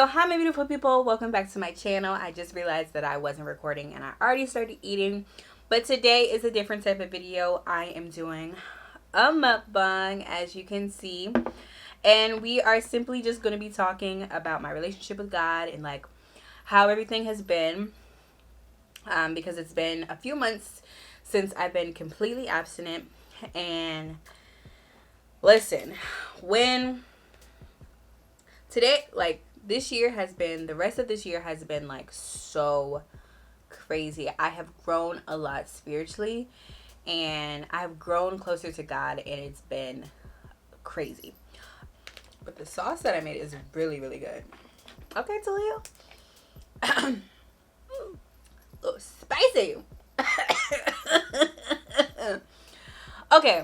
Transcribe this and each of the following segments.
So hi my beautiful people, welcome back to my channel. I just realized that I wasn't recording and I already started eating, but today is a different type of video. I am doing a mukbang, as you can see, and we are simply just going to be talking about my relationship with God and like how everything has been, because it's been a few months since I've been completely abstinent. And listen, when today, like, this year has been, the rest of this year has been like so crazy. I have grown a lot spiritually and I've grown closer to God, and it's been crazy. But the sauce that I made is really, really good. Okay, Talia. A little spicy. Okay.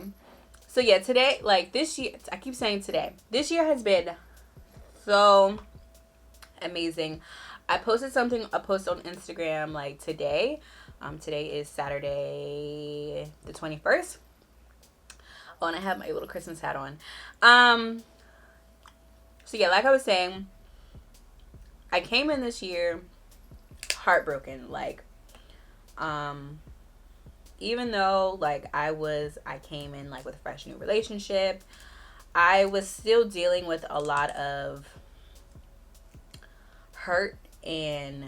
So yeah, today, like this year, I keep saying today. This year has been so amazing. I posted a post on Instagram like today. Today is Saturday the 21st. Oh, and I have my little Christmas hat on. So yeah, like I was saying, I came in this year heartbroken. Like, even though like I came in like with a fresh new relationship, I was still dealing with a lot of hurt, and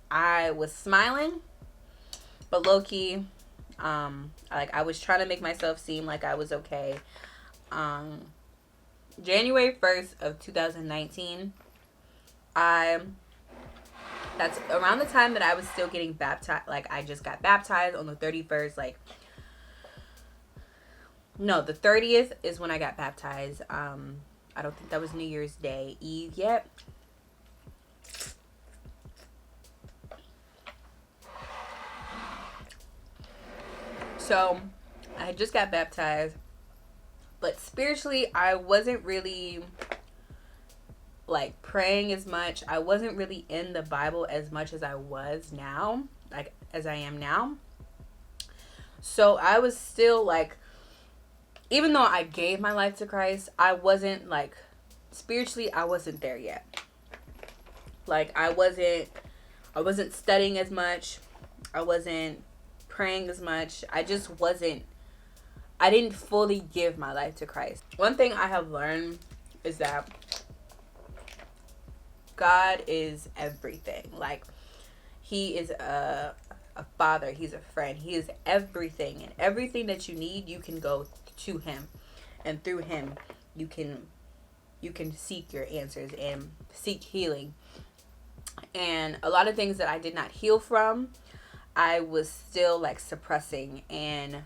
I was smiling, but low key, like I was trying to make myself seem like I was okay. January 1st of 2019, that's around the time that I was still getting baptized. Like, I just got baptized on the 31st. Like, no, the 30th is when I got baptized. I don't think that was New Year's Day Eve yet. So I had just got baptized, but spiritually I wasn't really like praying as much. I wasn't really in the Bible as much as I was now, like as I am now. So I was still like, even though I gave my life to Christ, I wasn't like, spiritually I wasn't there yet. Like I wasn't studying as much. I wasn't praying as much. I didn't fully give my life to Christ. One thing I have learned is that God is everything. Like, he is a father, he's a friend, he is everything, and everything that you need, you can go to him, and through him you can seek your answers and seek healing. And a lot of things that I did not heal from, I was still like suppressing and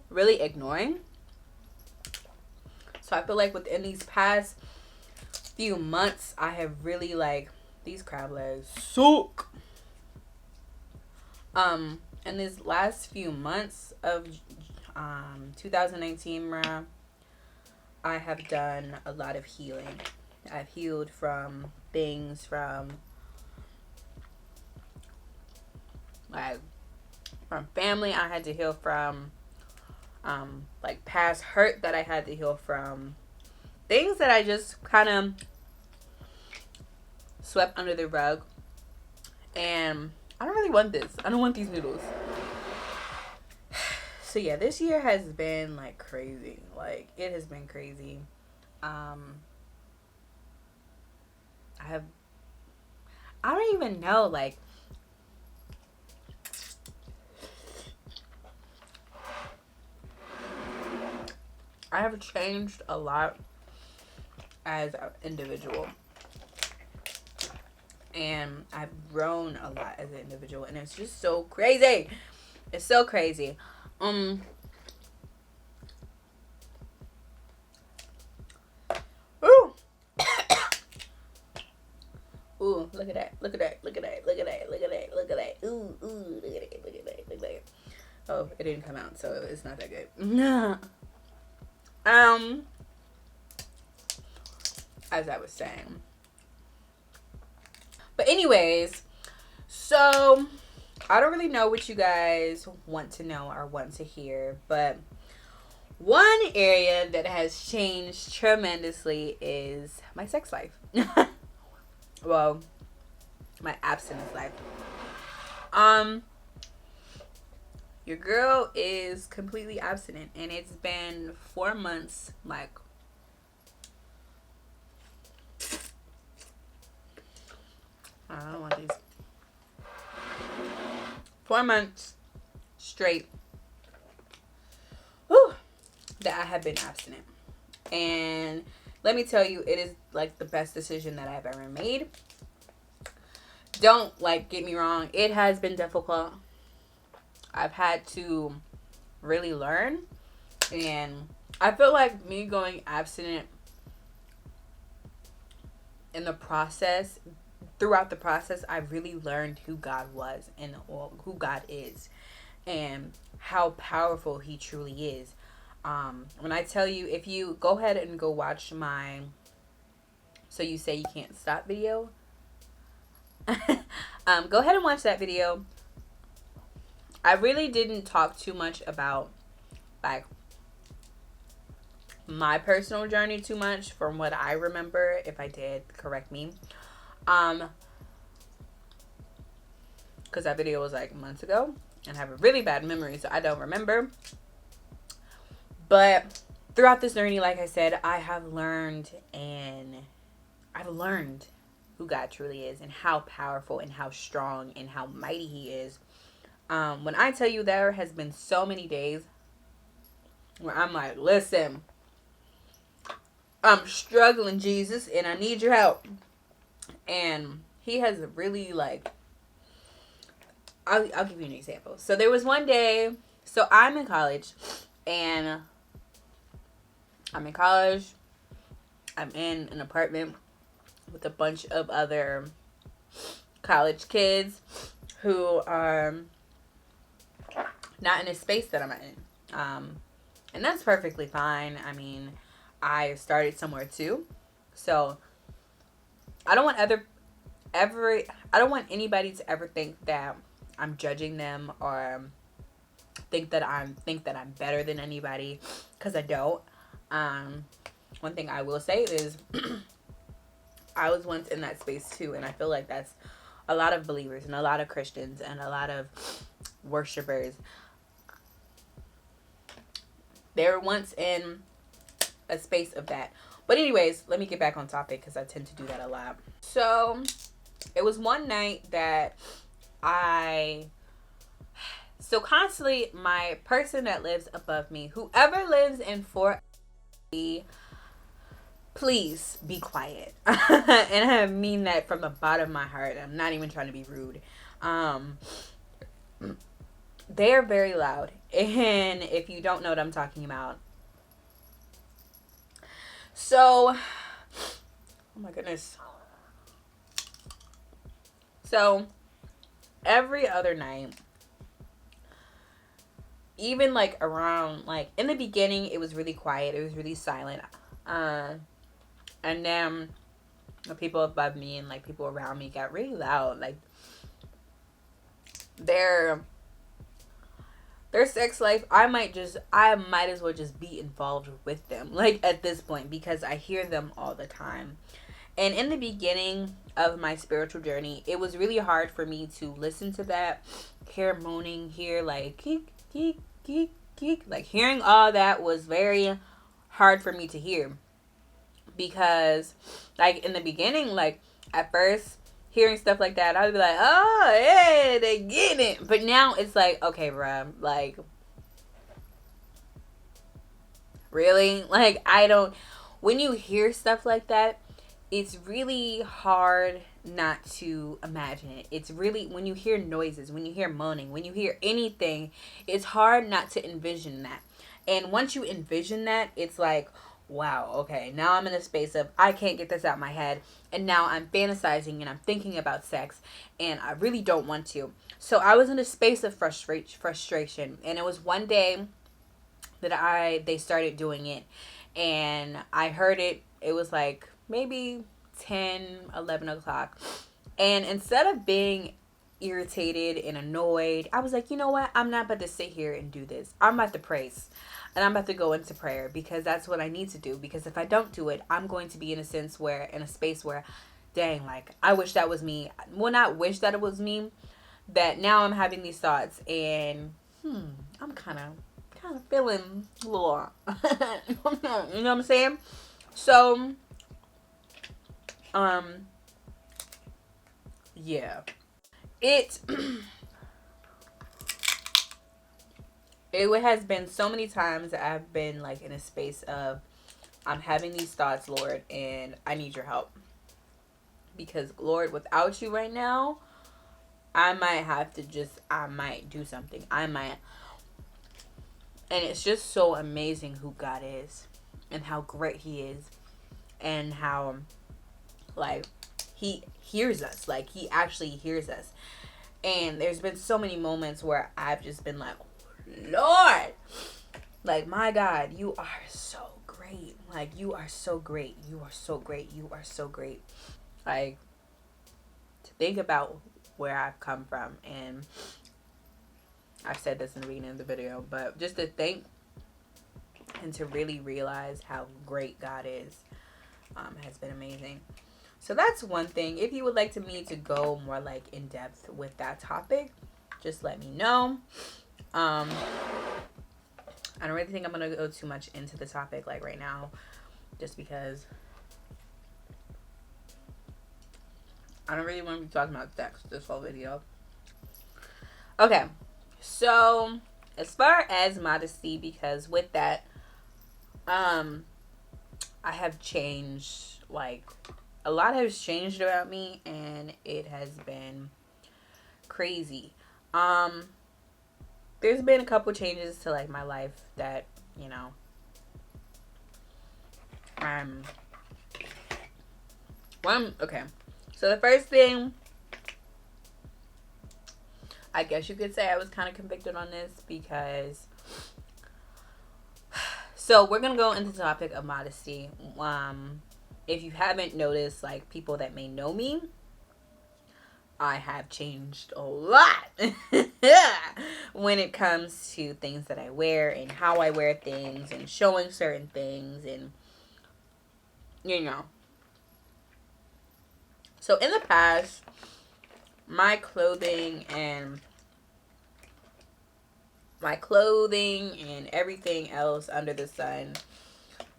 really ignoring. So I feel like within these past few months, I have really like, these crab legs suck. In these last few months of 2019, I have done a lot of healing. I've healed from things from family I had to heal from, like past hurt that I had to heal from, things that I just kind of swept under the rug. And I don't really want this. I don't want these noodles. So yeah, this year has been like crazy. Like, it has been crazy. I don't even know, like, I have changed a lot as an individual, and I've grown a lot as an individual, and it's just so crazy. It's so crazy. Ooh. Ooh, look at that. Look at that. Look at that. Look at that. Look at that. Look at that. Ooh, ooh, look at it. Look at that. Look at that. Oh, it didn't come out, so it's not that good. As I was saying. But anyways, so I don't really know what you guys want to know or want to hear, but One area that has changed tremendously is my sex life. Well, my abstinence life. Your girl is completely abstinent, and it's been 4 months. Like, I don't want these. 4 months straight. Whew, that I have been abstinent. And let me tell you, it is like the best decision that I've ever made. Don't like get me wrong, it has been difficult. I've had to really learn, and I feel like me going abstinent in the process, throughout the process, I really learned who God was and who God is and how powerful he truly is. When I tell you, if you go ahead and go watch my So You Say You Can't Stop video, go ahead and watch that video. I really didn't talk too much about like my personal journey too much from what I remember. If I did, correct me. Because that video was like months ago and I have a really bad memory, so I don't remember. But throughout this journey, like I said, I've learned who God truly is and how powerful and how strong and how mighty he is. When I tell you, there has been so many days where I'm like, listen, I'm struggling, Jesus, and I need your help. And he has really like, I'll give you an example. So there was one day, so I'm in college, and I'm in an apartment with a bunch of other college kids who are not in a space that I'm in. And that's perfectly fine. I mean, I started somewhere too. So I don't want I don't want anybody to ever think that I'm judging them or think that I'm better than anybody, because I don't. One thing I will say is I was once in that space too, and I feel like that's a lot of believers and a lot of Christians and a lot of worshipers. They were once in a space of that. But anyways, let me get back on topic because I tend to do that a lot. So it was one night that so constantly my person that lives above me, whoever lives in 4, please be quiet. And I mean that from the bottom of my heart. I'm not even trying to be rude. They are very loud. And if you don't know what I'm talking about. So, oh my goodness. So, every other night, even like around, like in the beginning, it was really quiet. It was really silent. And then the people above me and like people around me got really loud. Like their sex life, I might as well just be involved with them, like at this point, because I hear them all the time. And in the beginning of my spiritual journey, it was really hard for me to listen to that, hear moaning, hear like geek, geek, geek, geek. Like hearing all that was very hard for me to hear. Because like in the beginning, like at first hearing stuff like that, I would be like, oh yeah, they get it. But now it's like, okay, bruh, like really? Like when you hear stuff like that, it's really hard not to imagine it. It's really, when you hear noises, when you hear moaning, when you hear anything, it's hard not to envision that. And once you envision that, it's like, wow, okay, now I'm in a space of, I can't get this out of my head, and now I'm fantasizing and I'm thinking about sex, and I really don't want to. So I was in a space of frustration, and it was one day that they started doing it, and I heard it. It was like maybe 10, 11 o'clock, and instead of being irritated and annoyed, I was like, you know what? I'm not about to sit here and do this. I'm about to praise. And I'm about to go into prayer because that's what I need to do. Because if I don't do it, I'm going to be in a space where, dang, like, I wish that was me. Well, not wish that it was me. That now I'm having these thoughts and, I'm kind of feeling a little, you know what I'm saying? So, yeah. It it has been so many times that I've been like in a space of I'm having these thoughts, Lord, and I need your help. Because Lord, without you right now, I might do something. I might. And it's just so amazing who God is and how great he is and how like he hears us. Like he actually hears us. And there's been so many moments where I've just been like, Lord, like, my God, you are so great. Like, you are so great. You are so great. You are so great. Like, to think about where I've come from, and I've said this in the beginning of the video, but just to think and to really realize how great God is has been amazing. So that's one thing. If you would like me to go more like in depth with that topic, just let me know. I don't really think I'm gonna go too much into the topic like right now, just because I don't really want to be talking about sex this whole video. Okay, so as far as modesty, because with that, I have changed. Like, a lot has changed about me, and it has been crazy. There's been a couple changes to like my life that, you know, okay. So the first thing, I guess you could say I was kind of convicted on this because, so we're going to go into the topic of modesty. If you haven't noticed, like, people that may know me, I have changed a lot when it comes to things that I wear and how I wear things and showing certain things and, you know. So in the past, my clothing and everything else under the sun,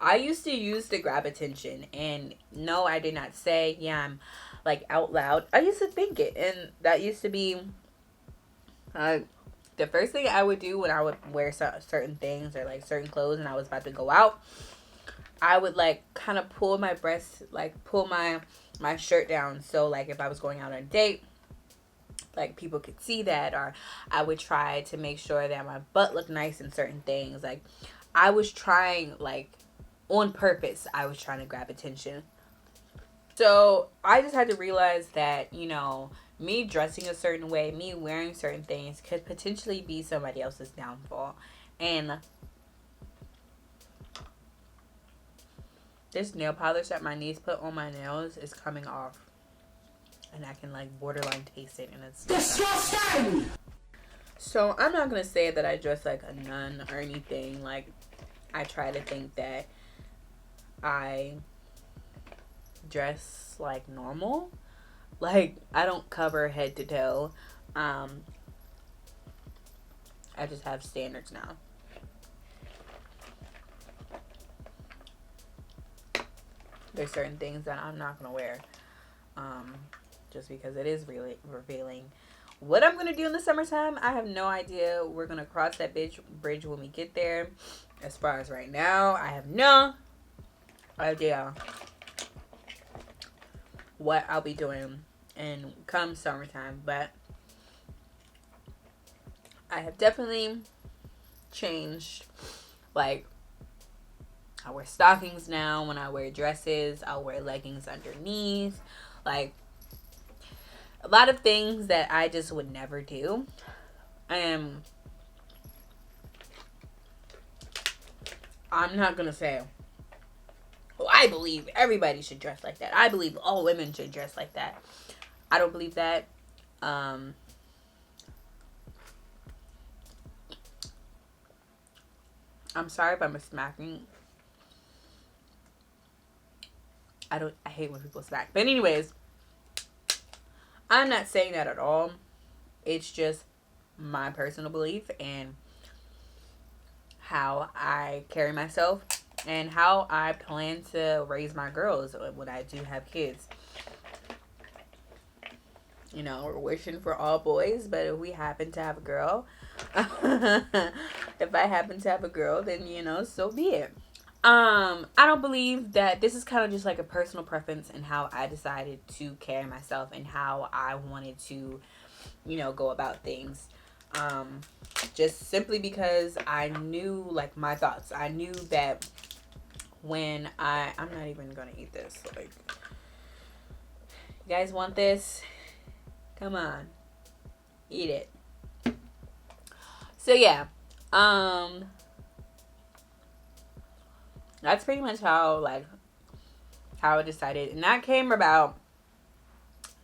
I used to use to grab attention. And no, I did not say, yeah, I'm like out loud. I used to think it, and that used to be the first thing I would do when I would wear certain things or like certain clothes and I was about to go out. I would like kind of pull my breast, like pull my shirt down, so like if I was going out on a date, like people could see that. Or I would try to make sure that my butt looked nice in certain things. Like, I was trying, like, on purpose, I was trying to grab attention. So I just had to realize that, you know, me dressing a certain way, me wearing certain things could potentially be somebody else's downfall. And this nail polish that my niece put on my nails is coming off. And I can like borderline taste it, and it's disgusting. So I'm not gonna say that I dress like a nun or anything. Like, I try to think that I dress like normal. Like, I don't cover head to toe. I just have standards now. There's certain things that I'm not gonna wear. Just because it is really revealing. What I'm gonna do in the summertime, I have no idea. We're gonna cross that bridge when we get there. As far as right now, I have no idea what I'll be doing in come summertime, but I have definitely changed. Like, I wear stockings now. When I wear dresses, I'll wear leggings underneath. Like, a lot of things that I just would never do. I'm not gonna say, well, I believe everybody should dress like that. I believe all women should dress like that. I don't believe that. I'm sorry if I'm smacking. I hate when people smack. But anyways, I'm not saying that at all. It's just my personal belief and how I carry myself and how I plan to raise my girls when I do have kids. You know, we're wishing for all boys, but if we happen to have a girl, if I happen to have a girl, then, you know, so be it. I don't believe that this is kind of just like a personal preference and how I decided to carry myself and how I wanted to, you know, go about things. Um, just simply because I knew like my thoughts. I knew that when I'm not even gonna eat this. Like, you guys want this? Come on, eat it. So yeah, um, that's pretty much how I decided, and that came about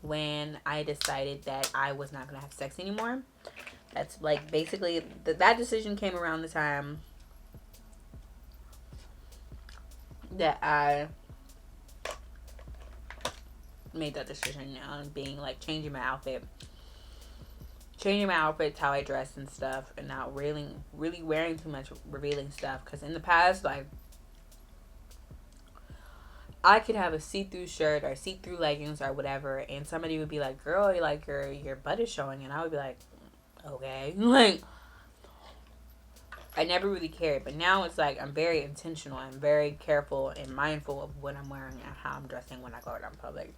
when I decided that I was not gonna have sex anymore. That's like basically that decision came around the time that I made that decision on being like changing my outfits, how I dress and stuff, and not really wearing too much revealing stuff. Because in the past, like, I could have a see-through shirt or see-through leggings or whatever, and somebody would be like, "Girl, like your butt is showing," and I would be like, "Okay," like. I never really cared, but now it's like I'm very intentional. I'm very careful and mindful of what I'm wearing and how I'm dressing when I go out in public.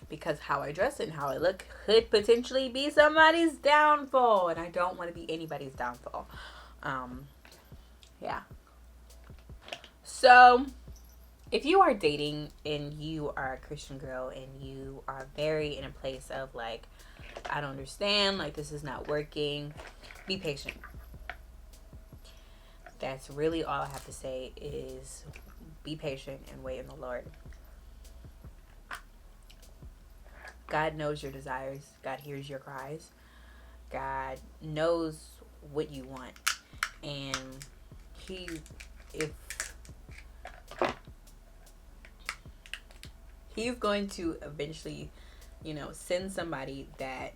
Because how I dress and how I look could potentially be somebody's downfall, and I don't want to be anybody's downfall. Yeah. So, if you are dating and you are a Christian girl and you are very in a place of like, I don't understand, like this is not working, be patient. That's really all I have to say is be patient and wait on the Lord. God knows your desires. God hears your cries. God knows what you want. And if He's going to eventually, you know, send somebody that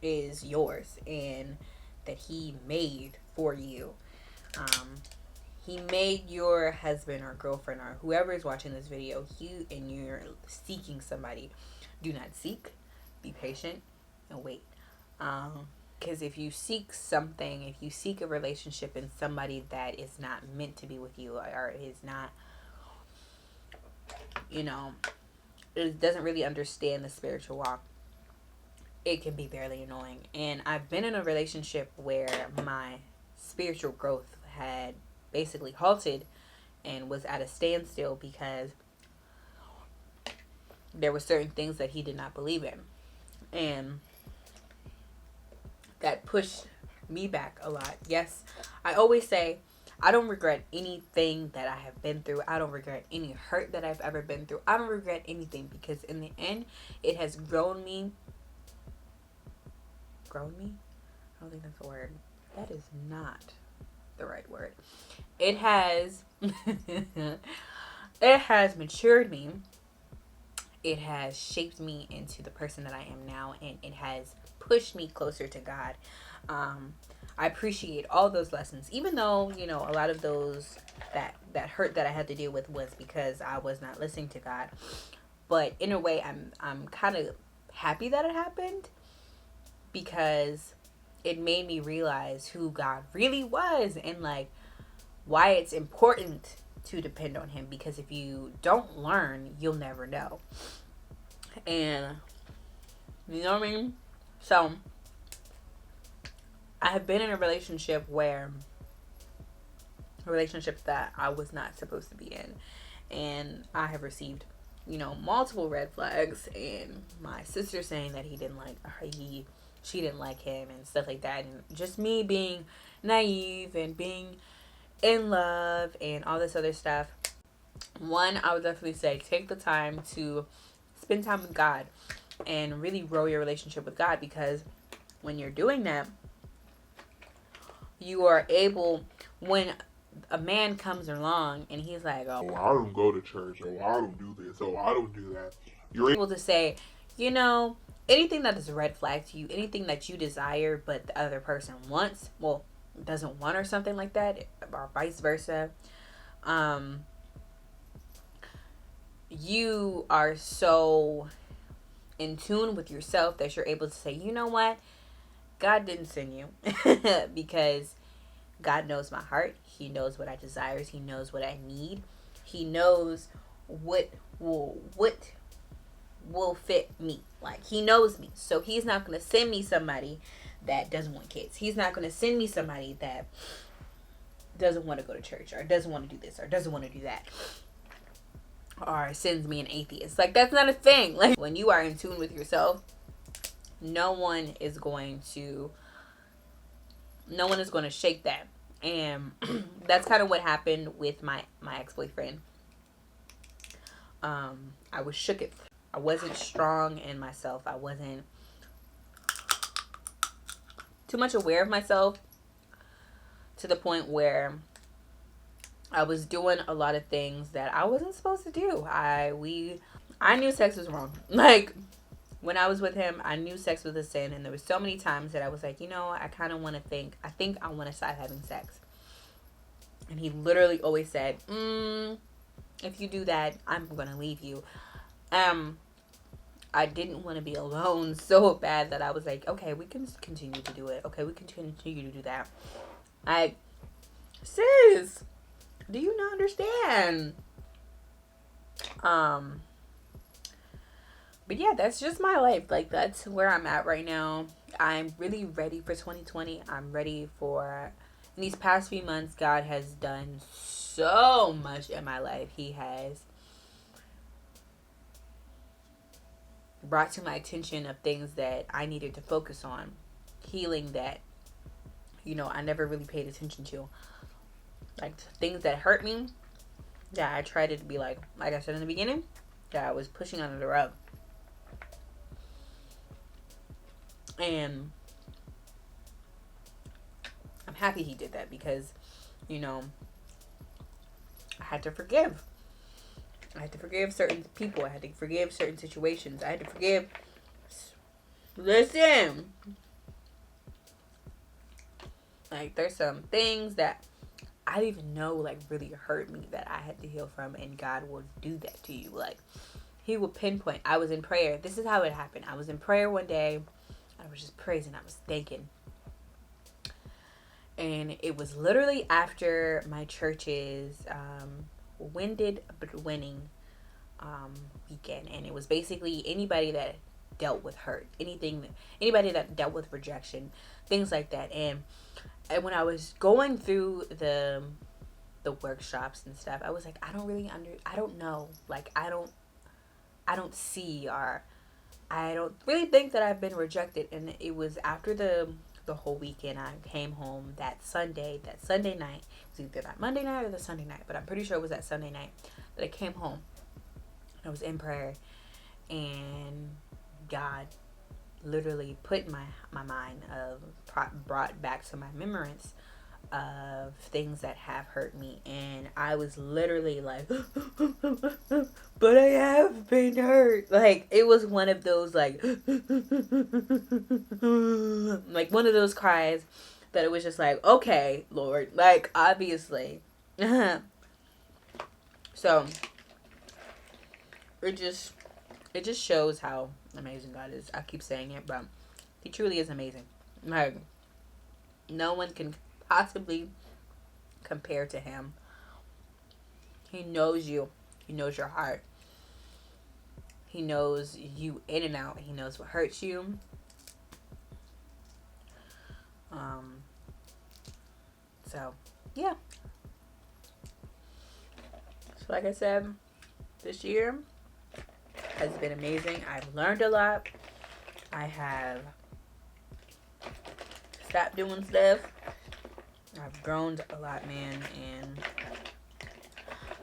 is yours and that He made for you. He made your husband or girlfriend or whoever is watching this video, and you're seeking somebody. Do not seek. Be patient and wait. Because if you seek something, if you seek a relationship in somebody that is not meant to be with you or is not, you know, it doesn't really understand the spiritual walk, it can be fairly annoying. And I've been in a relationship where my spiritual growth had basically halted and was at a standstill because there were certain things that he did not believe in. And that pushed me back a lot. Yes, I always say I don't regret anything that I have been through. I don't regret any hurt that I've ever been through. I don't regret anything because in the end, it has grown me. Grown me? I don't think that's a word. That is not the right word. It has it has matured me. It has shaped me into the person that I am now, and it has pushed me closer to God. I appreciate all those lessons, even though, you know, a lot of those that hurt that I had to deal with was because I was not listening to God. But in a way, I'm kind of happy that it happened because it made me realize who God really was and like why it's important to depend on Him, because if you don't learn, you'll never know. And you know what I mean? So I have been in a relationship relationships that I was not supposed to be in, and I have received, you know, multiple red flags, and my sister saying that she didn't like him and stuff like that, and just me being naive and being in love and all this other stuff. One, I would definitely say take the time to spend time with God and really grow your relationship with God, because when you're doing that, You are able, when a man comes along and he's like, oh, I don't go to church, oh, I don't do this, oh, I don't do that. You're able to say, you know, anything that is a red flag to you, anything that you desire but the other person wants, well, doesn't want or something like that, or vice versa. You are so in tune with yourself that you're able to say, you know what? God didn't send you because God knows my heart. He knows what I desires. He knows what I need. He knows what will fit me. Like, he knows me. So he's not going to send me somebody that doesn't want kids. He's not going to send me somebody that doesn't want to go to church or doesn't want to do this or doesn't want to do that. Or sends me an atheist. Like, that's not a thing. Like, when you are in tune with yourself, no one is going to shake that. And that's kind of what happened with my ex-boyfriend. I was shook. I wasn't strong in myself. I wasn't too much aware of myself to the point where I was doing a lot of things that I wasn't supposed to do. I knew sex was wrong. Like, when I was with him, I knew sex was a sin, and there were so many times that I was like, you know, I kind of want to I think I want to stop having sex. And he literally always said, if you do that, I'm going to leave you. I didn't want to be alone so bad that I was like, okay, we can continue to do it. Okay, we can continue to do that. Sis, do you not understand? But yeah, that's just my life. Like, that's where I'm at right now. I'm really ready for 2020. I'm ready for, in these past few months, God has done so much in my life. He has brought to my attention of things that I needed to focus on. Healing that, you know, I never really paid attention to. Like, things that hurt me, that I tried to be like I said in the beginning, that I was pushing under the rug. And I'm happy he did that because, you know, I had to forgive. I had to forgive certain people. I had to forgive certain situations. I had to forgive. Listen. Like, there's some things that I didn't even know, like, really hurt me that I had to heal from, and God will do that to you. Like, he will pinpoint. I was in prayer. This is how it happened. I was in prayer one day. I was just praising. I was thanking. And it was literally after my church's Winded but Winning weekend. And it was basically anybody that dealt with hurt. Anybody that dealt with rejection. Things like that. And when I was going through the workshops and stuff, I was like, I don't know. Like, I don't see, or I don't really think that I've been rejected. And it was after the whole weekend. I came home that Sunday night. It was either that Monday night or the Sunday night, but I'm pretty sure it was that Sunday night that I came home. I was in prayer, and God literally put in my mind brought back to my remembrance of things that have hurt me, and I was literally like, but I have been hurt. Like, it was one of those, like, like one of those cries that it was just like, okay, Lord, like, obviously. So it just shows how amazing God is. I keep saying it, but he truly is amazing. Like, no one can possibly compare to him. He knows you. He knows your heart. He knows you in and out. He knows what hurts you. So, yeah. So, like I said, this year has been amazing. I've learned a lot. I have stopped doing stuff. I've grown a lot, man, and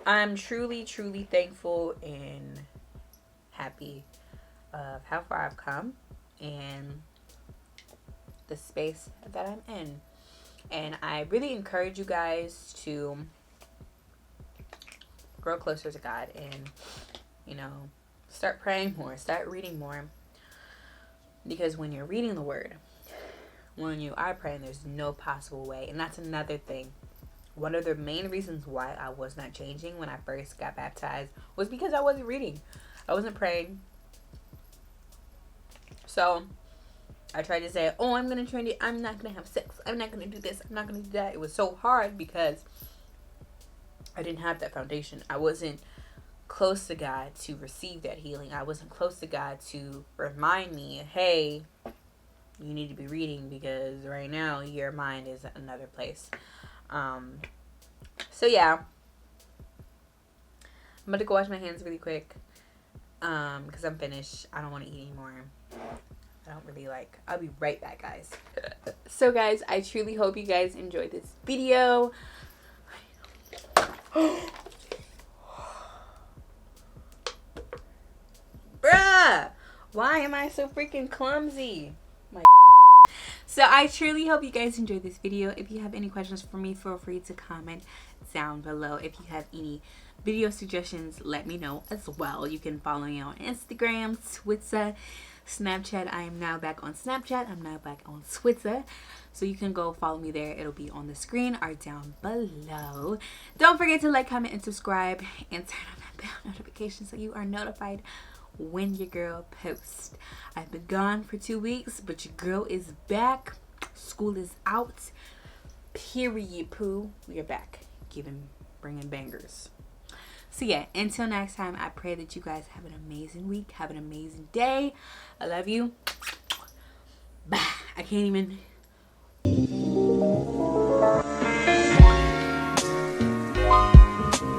I'm truly, truly thankful and happy of how far I've come and the space that I'm in. And I really encourage you guys to grow closer to God and, you know, start praying more, start reading more. Because when you're reading the word, when you are praying, there's no possible way. And that's another thing. One of the main reasons why I was not changing when I first got baptized was because I wasn't reading. I wasn't praying. So I tried to say, oh, I'm going to try I'm not going to have sex. I'm not going to do this. I'm not going to do that. It was so hard because I didn't have that foundation. I wasn't close to God to receive that healing. I wasn't close to God to remind me, hey, you need to be reading because right now your mind is another place. So yeah, I'm about to go wash my hands really quick because I'm finished. I don't want to eat anymore. I don't really like. I'll be right back, guys. So guys, I truly hope you guys enjoyed this video. Bruh, why am I so freaking clumsy? So I truly hope you guys enjoyed this video. If you have any questions for me, feel free to comment down below. If you have any video suggestions, let me know as well. You can follow me on Instagram, Twitter, Snapchat. I am now back on Snapchat. I'm now back on Twitter. So you can go follow me there. It'll be on the screen or down below. Don't forget to like, comment, and subscribe. And turn on that bell notification so you are notified when your girl posts. I've been gone for 2 weeks, but your girl is back. School is out. Period, poo. We are back. Bringing bangers. So yeah, until next time, I pray that you guys have an amazing week. Have an amazing day. I love you. Bye. I can't even